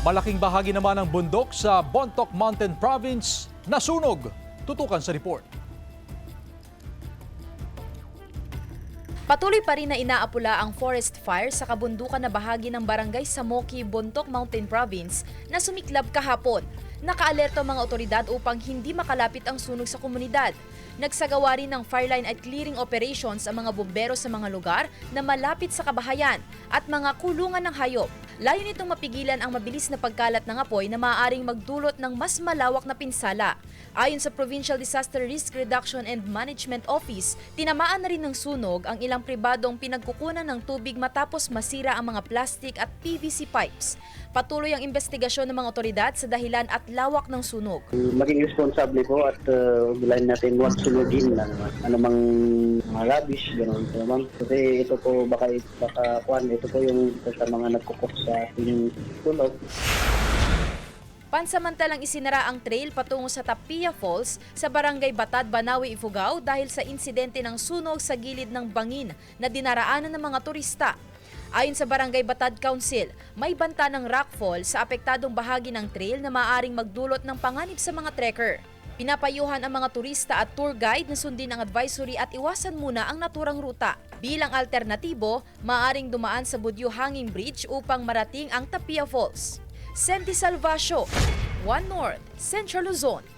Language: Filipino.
Malaking bahagi naman ng bundok sa Bontoc Mountain Province nasunog. Tutukan sa report. Patuloy pa rin na inaapula ang forest fire sa kabundukan na bahagi ng barangay Samoki, Bontoc Mountain Province na sumiklab kahapon. Nakaalerto ang mga otoridad upang hindi makalapit ang sunog sa komunidad. Nagsagawa rin ng fireline at clearing operations ang mga bumbero sa mga lugar na malapit sa kabahayan at mga kulungan ng hayop. Layo nitong mapigilan ang mabilis na pagkalat ng apoy na maaaring magdulot ng mas malawak na pinsala. Ayon sa Provincial Disaster Risk Reduction and Management Office, tinamaan na rin ng sunog ang ilang pribadong pinagkukunan ng tubig matapos masira ang mga plastic at PVC pipes. Patuloy ang investigasyon ng mga otoridad sa dahilan at lawak ng sunog. Maging responsable po at ugulayin natin huwag sunugin na anumang mga rubbish, gano'n po naman. Kasi ito po baka ito po yung isa sa mga nagkukok sa ating sunog. Pansamantalang isinara ang trail patungo sa Tapia Falls sa Barangay Batad, Banawe, Ifugao dahil sa insidente ng sunog sa gilid ng bangin na dinaraanan ng mga turista. Ayon sa Barangay Batad Council, may banta ng rockfall sa apektadong bahagi ng trail na maaaring magdulot ng panganib sa mga trekker. Pinapayuhan ang mga turista at tour guide na sundin ang advisory at iwasan muna ang naturang ruta. Bilang alternatibo, maaaring dumaan sa Budyo Hanging Bridge upang marating ang Tapia Falls. Senti Salvacio, One North, Central Luzon.